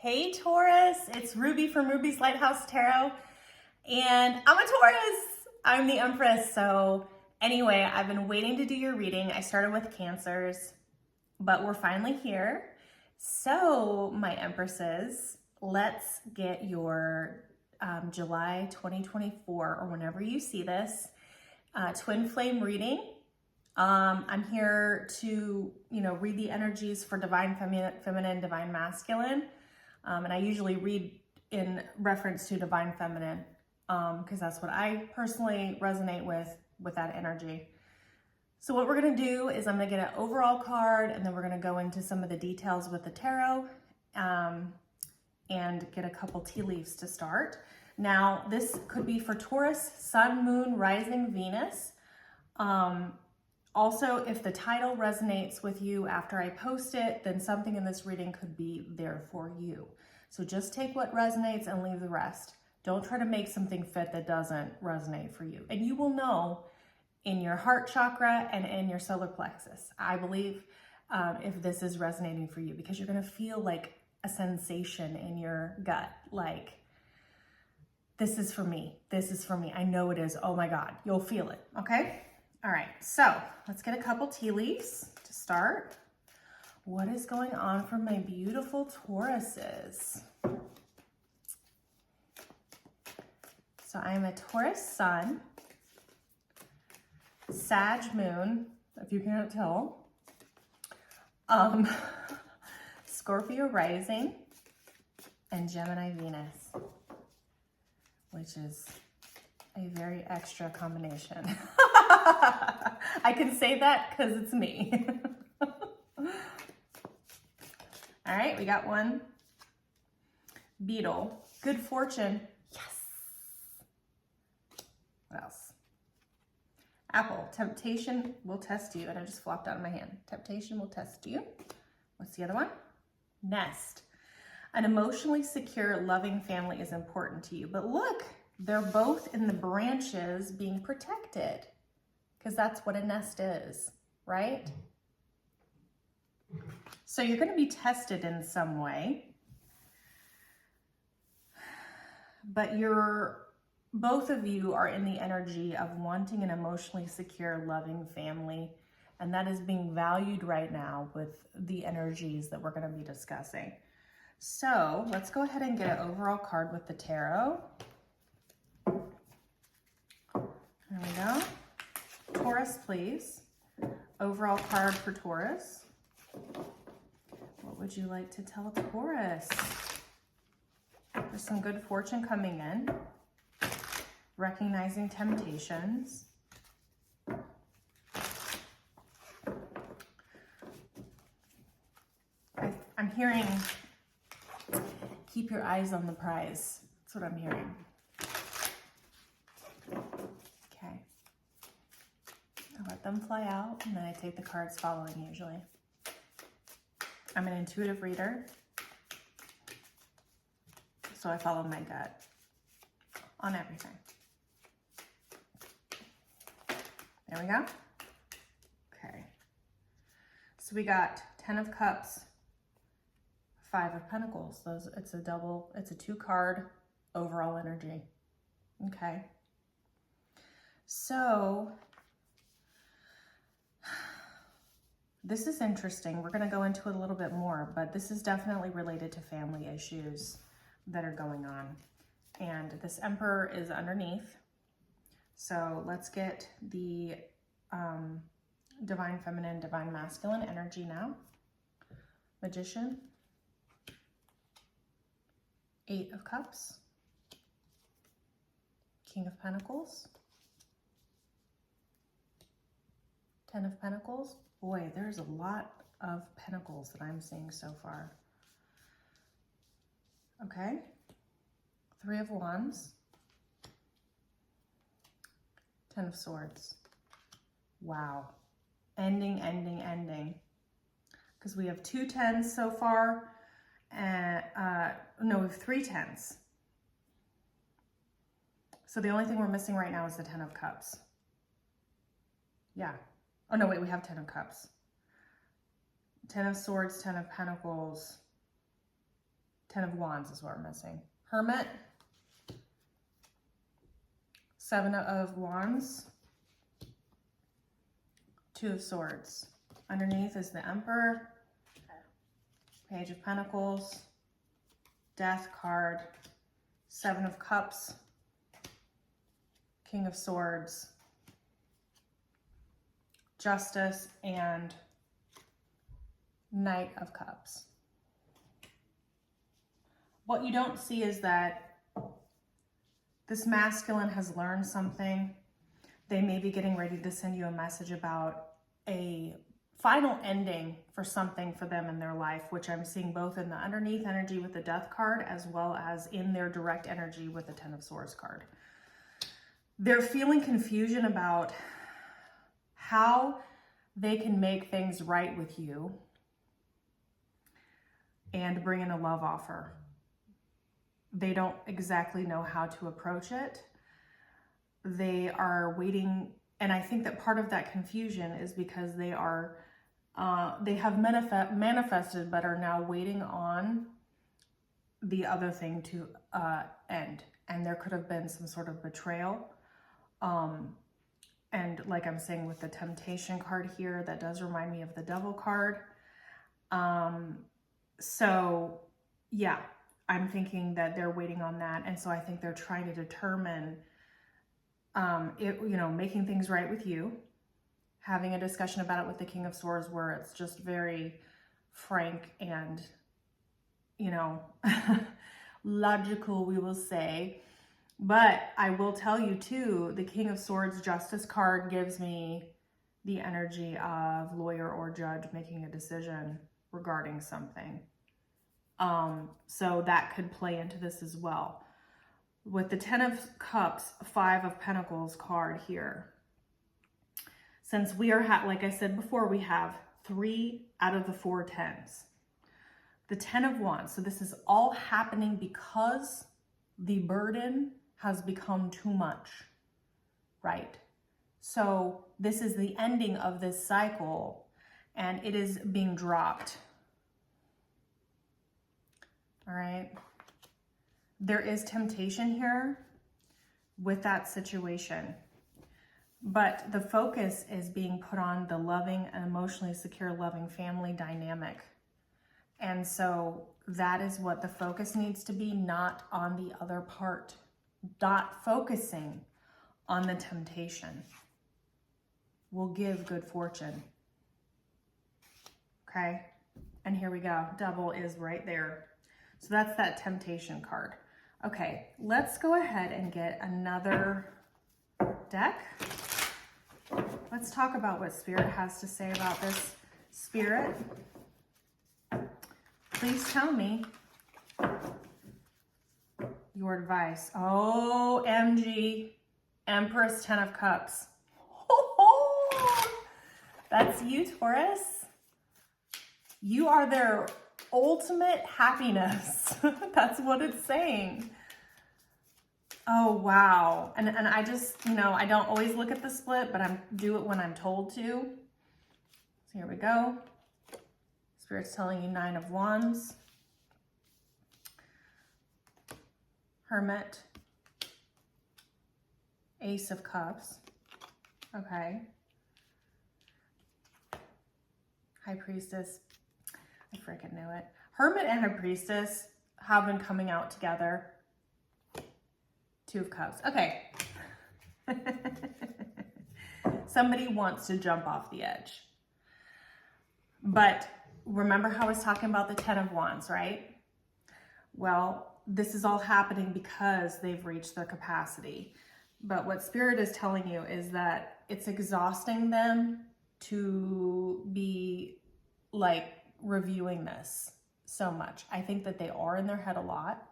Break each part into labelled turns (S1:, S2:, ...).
S1: Hey Taurus, it's Ruby from Ruby's Lighthouse Tarot, and I'm a Taurus. I'm the Empress. So anyway, I've been waiting to do your reading. I started with Cancers, but we're finally here. So my Empresses, let's get your July 2024, or whenever you see this, twin flame reading. I'm here to, read the energies for divine feminine, divine masculine. And I usually read in reference to divine feminine because that's what I personally resonate with that energy. So what we're going to do is I'm going to get an overall card, and then we're going to go into some of the details with the tarot and get a couple tea leaves to start. Now, this could be for Taurus, Sun, Moon, Rising, Venus. Also, if the title resonates with you after I post it, then something in this reading could be there for you. So just take what resonates and leave the rest. Don't try to make something fit that doesn't resonate for you. And you will know in your heart chakra and in your solar plexus, I believe, if this is resonating for you, because you're going to feel like a sensation in your gut, like, this is for me. This is for me. I know it is. Oh my God. You'll feel it. Okay. All right, so let's get a couple tea leaves to start. What is going on for my beautiful Tauruses? So I am a Taurus Sun, Sag Moon, if you can't tell, Scorpio Rising, and Gemini Venus, which is a very extra combination. I can say that because it's me. All right, we got one. Beetle, good fortune. Yes. What else? Apple, temptation will test you. And I just flopped out of my hand. Temptation will test you. What's the other one? Nest. An emotionally secure, loving family is important to you. But look, they're both in the branches being protected, because that's what a nest is, right? So you're going to be tested in some way, but both of you are in the energy of wanting an emotionally secure, loving family, and that is being valued right now with the energies that we're going to be discussing. So let's go ahead and get an overall card with the tarot. There we go. Taurus, please. Overall card for Taurus. What would you like to tell Taurus? There's some good fortune coming in. Recognizing temptations. I'm hearing, keep your eyes on the prize. That's what I'm hearing. Okay. I let them fly out, and then I take the cards following usually. I'm an intuitive reader, so I follow my gut on everything. There we go. Okay. So we got 10 of Cups, 5 of Pentacles. It's a 2-card overall energy. Okay. So this is interesting. We're going to go into it a little bit more, but this is definitely related to family issues that are going on. And this Emperor is underneath. So let's get the divine feminine, divine masculine energy now. Magician. 8 of Cups. King of Pentacles. 10 of Pentacles. Boy, there's a lot of pentacles that I'm seeing so far. Okay. 3 of Wands. 10 of Swords. Wow. Ending. Because we have 2 10s so far. And no, we have 3 10s. So the only thing we're missing right now is the 10 of Cups. Yeah. Oh, no, wait, we have 10 of Cups. 10 of Swords, 10 of Pentacles, Ten of Wands is what we're missing. Hermit, Seven of Wands, Two of Swords. Underneath is the Emperor, Page of Pentacles, Death card, Seven of Cups, King of Swords, Justice, and Knight of Cups. What you don't see is that this masculine has learned something. They may be getting ready to send you a message about a final ending for something for them in their life, which I'm seeing both in the underneath energy with the Death card as well as in their direct energy with the Ten of Swords card. They're feeling confusion about how they can make things right with you and bring in a love offer. They don't exactly know how to approach it. They are waiting, and I think that part of that confusion is because they are, they have manifested, but are now waiting on the other thing to end. And there could have been some sort of betrayal. And like I'm saying with the Temptation card here, that does remind me of the Devil card. So yeah, I'm thinking that they're waiting on that. And so I think they're trying to determine, making things right with you, having a discussion about it with the King of Swords where it's just very frank and, logical, we will say. But I will tell you too, the King of Swords Justice card gives me the energy of lawyer or judge making a decision regarding something. So that could play into this as well. With the Ten of Cups, Five of Pentacles card here. Since we are, like I said before, we have 3 out of the 4 tens. The Ten of Wands. So this is all happening because the burden has become too much, right? So this is the ending of this cycle and it is being dropped. All right. There is temptation here with that situation, but the focus is being put on the loving and emotionally secure, loving family dynamic. And so that is what the focus needs to be, not on the other part, not focusing on the temptation will give good fortune. Okay. And here we go. Double is right there. So that's that temptation card. Okay, let's go ahead and get another deck. Let's talk about what Spirit has to say about this. Spirit, please tell me your advice. OMG, Empress, Ten of Cups. That's you, Taurus. You are their ultimate happiness. That's what it's saying. Oh, wow. And I just, I don't always look at the split, but I do it when I'm told to. So here we go. Spirit's telling you 9 of Wands. Hermit. Ace of Cups. Okay. High Priestess. I freaking knew it. Hermit and High Priestess have been coming out together. 2 of Cups. Okay. Somebody wants to jump off the edge. But remember how I was talking about the 10 of Wands, right? Well, this is all happening because they've reached their capacity. But what Spirit is telling you is that it's exhausting them to be like reviewing this so much. I think that they are in their head a lot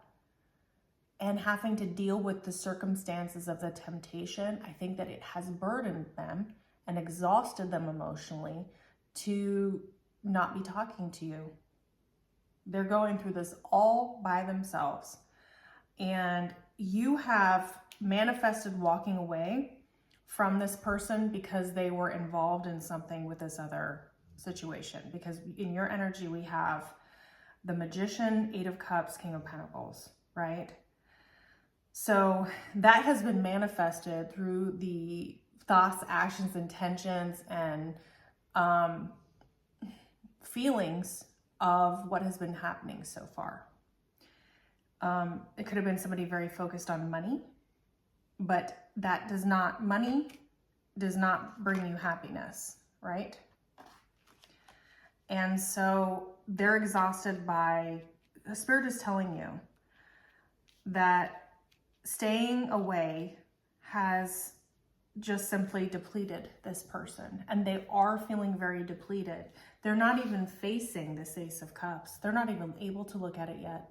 S1: and having to deal with the circumstances of the temptation. I think that it has burdened them and exhausted them emotionally to not be talking to you. They're going through this all by themselves. And you have manifested walking away from this person because they were involved in something with this other situation. Because in your energy, we have the Magician, Eight of Cups, King of Pentacles, right? So that has been manifested through the thoughts, actions, intentions, and feelings of what has been happening so far. It could have been somebody very focused on money, but money does not bring you happiness, right? And so they're exhausted by, the Spirit is telling you that staying away has just simply depleted this person, and they are feeling very depleted. They're not even facing this Ace of Cups. They're not even able to look at it yet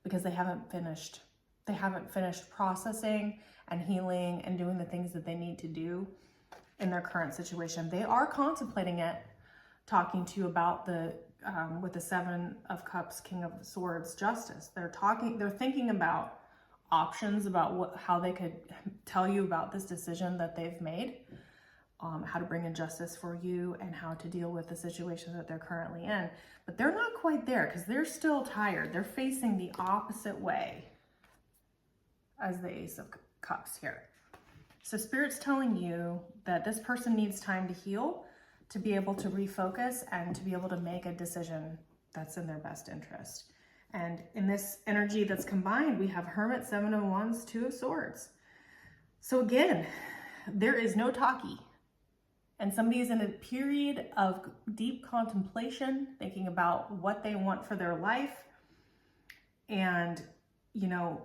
S1: because they haven't finished. They haven't finished processing and healing and doing the things that they need to do in their current situation. They are contemplating it, talking to you about the with the Seven of Cups, King of Swords, Justice. They're thinking about options, about how they could tell you about this decision that they've made, how to bring in justice for you, and how to deal with the situation that they're currently in. But they're not quite there because they're still tired. They're facing the opposite way as the Ace of Cups here. So Spirit's telling you that this person needs time to heal, to be able to refocus, and to be able to make a decision that's in their best interest. And in this energy that's combined, we have Hermit, Seven of Wands, Two of Swords. So again, there is no talkie. And somebody is in a period of deep contemplation, thinking about what they want for their life. And, you know,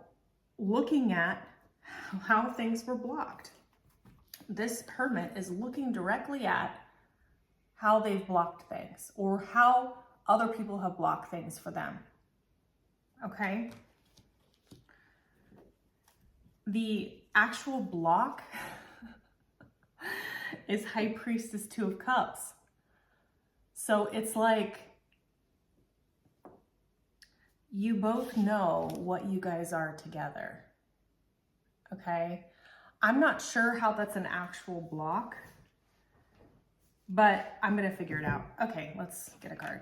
S1: looking at how things were blocked. This Hermit is looking directly at how they've blocked things, or how other people have blocked things for them. Okay? The actual block is High Priestess, Two of Cups. So it's like you both know what you guys are together. Okay? I'm not sure how that's an actual block, but I'm going to figure it out. Okay, let's get a card.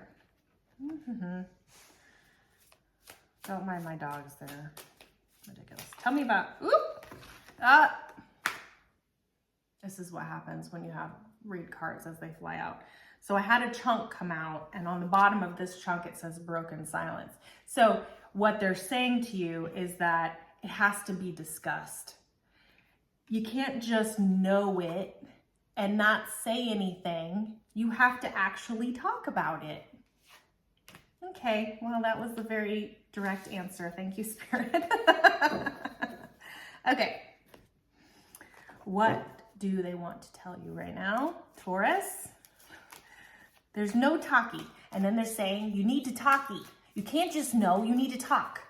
S1: Don't mind my dogs, they're ridiculous. Tell me about, this is what happens when you read cards as they fly out. So I had a chunk come out, and on the bottom of this chunk, it says broken silence. So what they're saying to you is that it has to be discussed. You can't just know it and not say anything. You have to actually talk about it. Okay, well, that was a very direct answer. Thank you, Spirit. Okay. What do they want to tell you right now? Taurus, there's no talkie. And then they're saying, you need to talkie. You can't just know, you need to talk.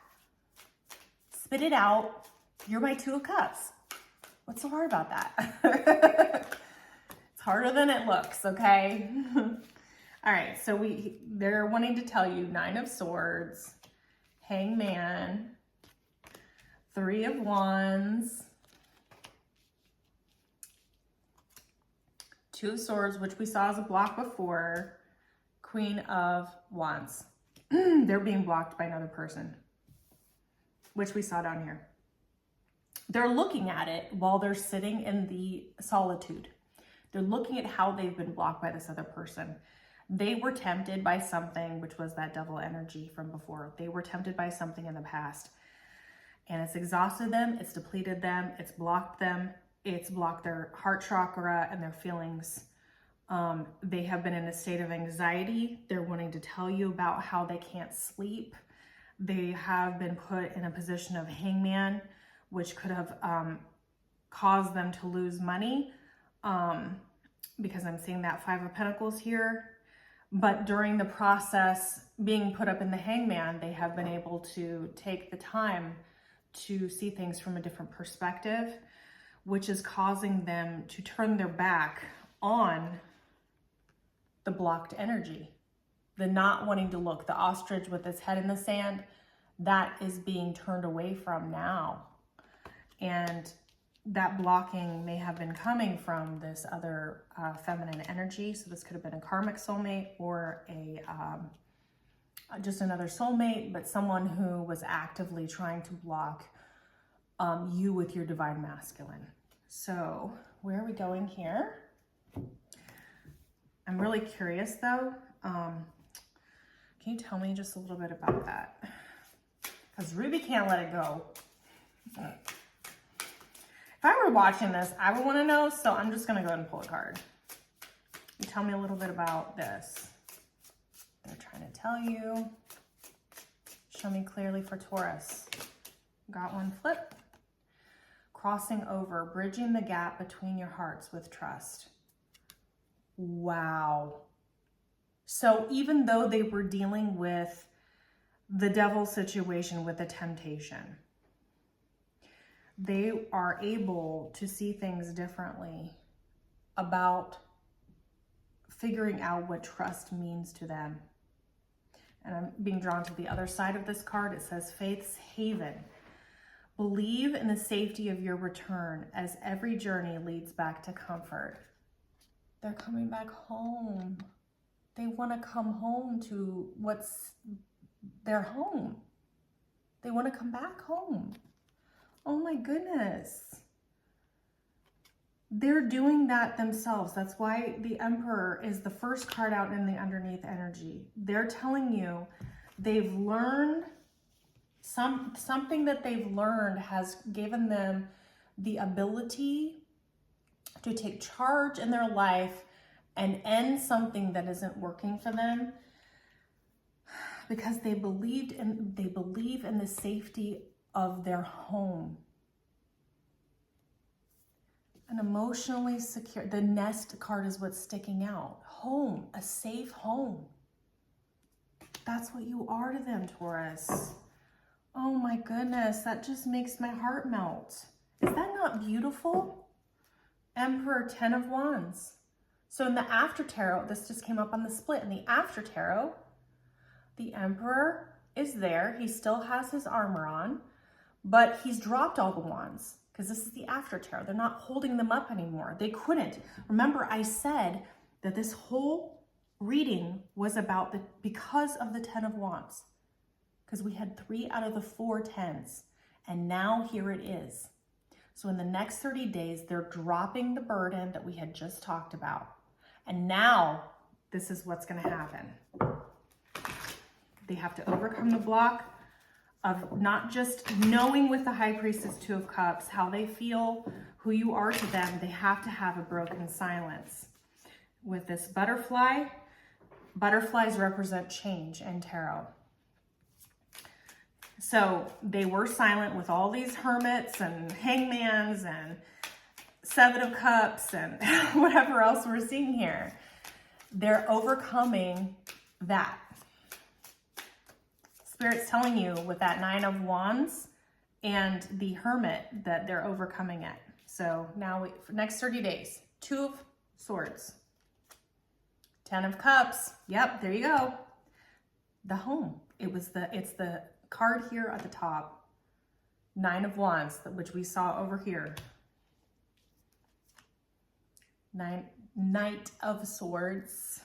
S1: Spit it out. You're my Two of Cups. What's so hard about that? It's harder than it looks, okay? All right, so they're wanting to tell you Nine of Swords, Hangman, Three of Wands, Two of Swords, which we saw as a block before, Queen of Wands. They're being blocked by another person, which we saw down here. They're looking at it while they're sitting in the solitude. They're looking at how they've been blocked by this other person. They were tempted by something, which was that devil energy from before. They were tempted by something in the past, and it's exhausted them, it's depleted them, it's blocked them, it's blocked their heart chakra and their feelings. They have been in a state of anxiety. They're wanting to tell you about how they can't sleep. They have been put in a position of hangman, which could have caused them to lose money, because I'm seeing that Five of Pentacles here. But during the process being put up in the hangman, they have been able to take the time to see things from a different perspective, which is causing them to turn their back on the blocked energy, the not wanting to look, the ostrich with its head in the sand, that is being turned away from now. And that blocking may have been coming from this other feminine energy. So this could have been a karmic soulmate or just another soulmate, but someone who was actively trying to block you with your divine masculine. So where are we going here? I'm really curious though. Can you tell me just a little bit about that? Because Ruby can't let it go. If I were watching this, I would want to know, so I'm just going to go ahead and pull a card. You tell me a little bit about this. They're trying to tell you. Show me clearly for Taurus. Got one flip. Crossing over, bridging the gap between your hearts with trust. Wow. So even though they were dealing with the devil situation, with the temptation, they are able to see things differently about figuring out what trust means to them. And I'm being drawn to the other side of this card. It says Faith's Haven. Believe in the safety of your return as every journey leads back to comfort. They're coming back home. They want to come home to what's their home. They want to come back home. Oh my goodness. They're doing that themselves. That's why the Emperor is the first card out in the underneath energy. They're telling you they've learned something that they've learned has given them the ability to take charge in their life and end something that isn't working for them, because they believe in the safety of their home. An emotionally secure, the nest card is what's sticking out. Home, a safe home. That's what you are to them, Taurus. Oh my goodness, that just makes my heart melt. Is that not beautiful? Emperor, 10 of Wands. So in the after tarot, this just came up on the split. In the after tarot, the Emperor is there. He still has his armor on, but he's dropped all the wands because this is the after tarot. They're not holding them up anymore. They couldn't. Remember, I said that this whole reading was about because of the 10 of Wands, because we had 3 out of the 4 tens, and now here it is. So in the next 30 days, they're dropping the burden that we had just talked about. And now this is what's going to happen. They have to overcome the block of not just knowing with the High Priestess, 2 of Cups, how they feel, who you are to them. They have to have a broken silence. With this butterfly, butterflies represent change in tarot. So they were silent with all these hermits and hangmans and 7 of Cups and whatever else we're seeing here. They're overcoming that. Spirit's telling you with that 9 of Wands and the Hermit that they're overcoming it. So now for next 30 days, 2 of Swords, 10 of Cups. Yep, there you go. The home. It's the card here at the top. 9 of Wands, which we saw over here. Knight of Swords,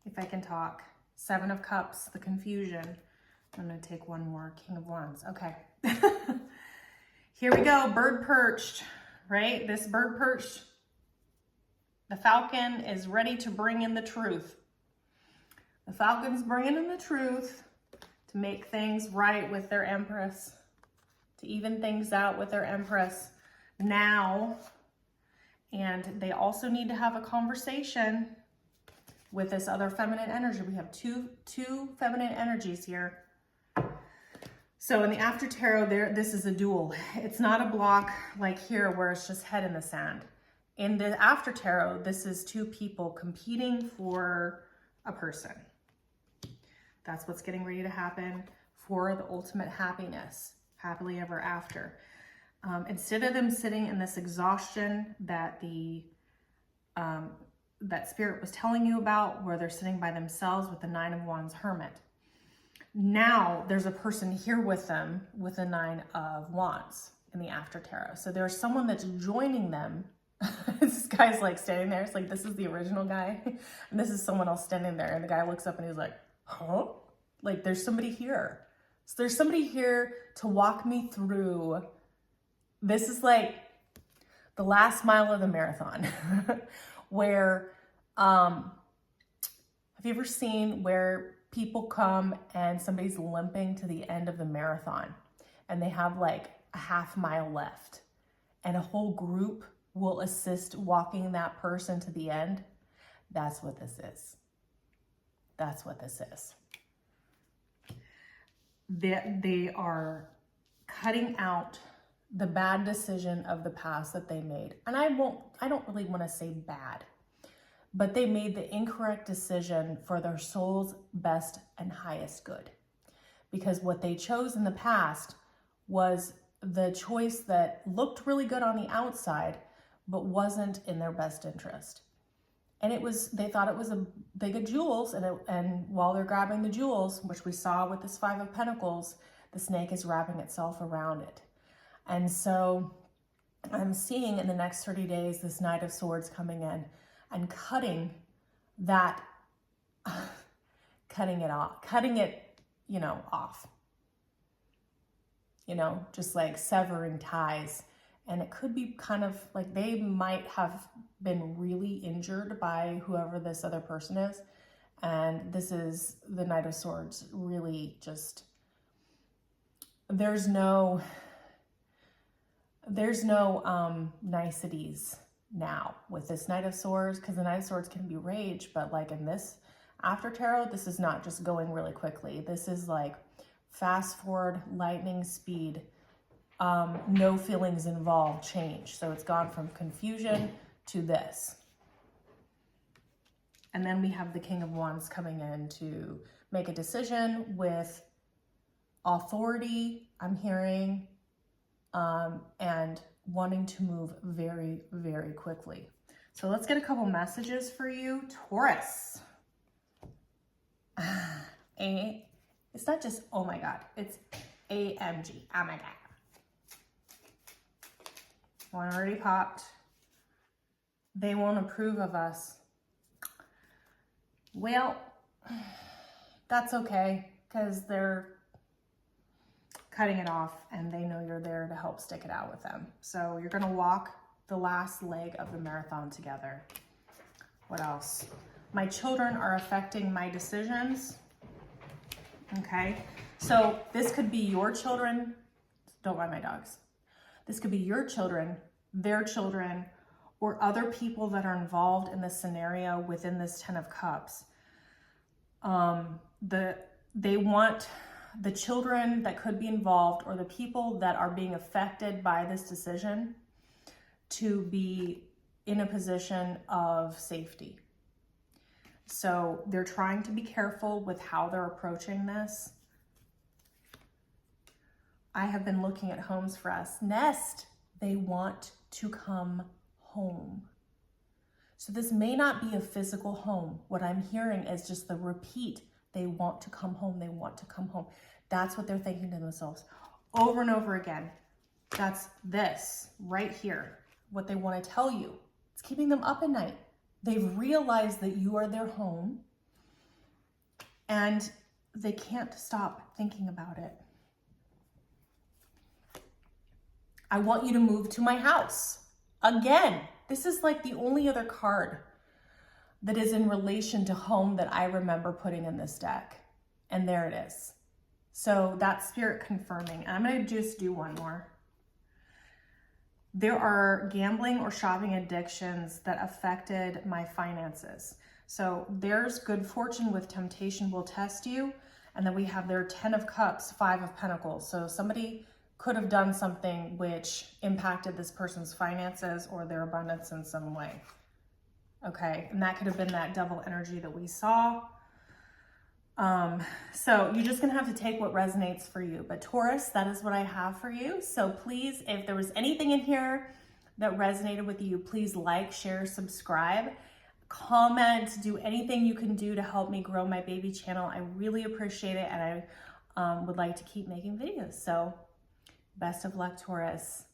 S1: if I can talk. 7 of Cups, the confusion. I'm going to take one more. King of Wands. Okay. Here we go. Bird perched, right? This bird perched. The falcon is ready to bring in the truth. The falcon's bringing in the truth to make things right with their Empress, to even things out with their Empress now. And they also need to have a conversation with this other feminine energy. We have two feminine energies here. So in the after tarot, this is a duel. It's not a block like here where it's just head in the sand. In the after tarot, this is 2 people competing for a person. That's what's getting ready to happen for the ultimate happiness, happily ever after. Instead of them sitting in this exhaustion that that Spirit was telling you about, where they're sitting by themselves with the 9 of Wands Hermit. Now there's a person here with them with the 9 of Wands in the after tarot. So there's someone that's joining them. This guy's like standing there. It's like, this is the original guy. And this is someone else standing there. And the guy looks up and he's like, huh? Like there's somebody here. So there's somebody here to walk me through. This is like the last mile of the marathon where, have you ever seen where people come and somebody's limping to the end of the marathon and they have like a half mile left and a whole group will assist walking that person to the end? That's what this is. That's what this is. They are cutting out the bad decision of the past that they made. And I don't really want to say bad, but they made the incorrect decision for their soul's best and highest good. Because what they chose in the past was the choice that looked really good on the outside, but wasn't in their best interest. And they thought it was a bag of jewels, and while they're grabbing the jewels, which we saw with this Five of Pentacles, the snake is wrapping itself around it. And so I'm seeing in the next 30 days, this Knight of Swords coming in and cutting that, cutting it off, off, just like severing ties. And it could be kind of like they might have been really injured by whoever this other person is. And this is the Knight of Swords, really just, there's no niceties now with this Knight of Swords, because the Knight of Swords can be rage, but like in this after tarot, this is not just going really quickly. This is like fast forward, lightning speed, no feelings involved change. So it's gone from confusion to this. And then we have the King of Wands coming in to make a decision with authority, I'm hearing, and wanting to move very, very quickly. So let's get a couple messages for you, Taurus. It's not just, oh my God, it's AMG, oh my God. One already popped. They won't approve of us. Well, that's okay, because they're cutting it off and they know you're there to help stick it out with them. So you're gonna walk the last leg of the marathon together. What else? My children are affecting my decisions. Okay, so this could be your children. Don't mind my dogs. This could be your children, their children, or other people that are involved in this scenario within this 10 of Cups. They want the children that could be involved or the people that are being affected by this decision to be in a position of safety. So they're trying to be careful with how they're approaching this. I have been looking at homes for us. Nest, they want to come home. So this may not be a physical home. What I'm hearing is just the repeat. They want to come home. They want to come home. That's what they're thinking to themselves over and over again. That's this right here, what they want to tell you. It's keeping them up at night. They've realized that you are their home and they can't stop thinking about it. I want you to move to my house. Again, this is like the only other card that is in relation to home that I remember putting in this deck. And there it is. So that's spirit confirming. I'm going to just do one more. There are gambling or shopping addictions that affected my finances. So there's good fortune with temptation will test you. And then we have their 10 of Cups, 5 of Pentacles. So somebody could have done something which impacted this person's finances or their abundance in some way. Okay, and that could have been that double energy that we saw. So you're just gonna have to take what resonates for you. But Taurus, that is what I have for you. So please, if there was anything in here that resonated with you, please like, share, subscribe, comment, do anything you can do to help me grow my baby channel. I really appreciate it, and I would like to keep making videos. So best of luck, Taurus.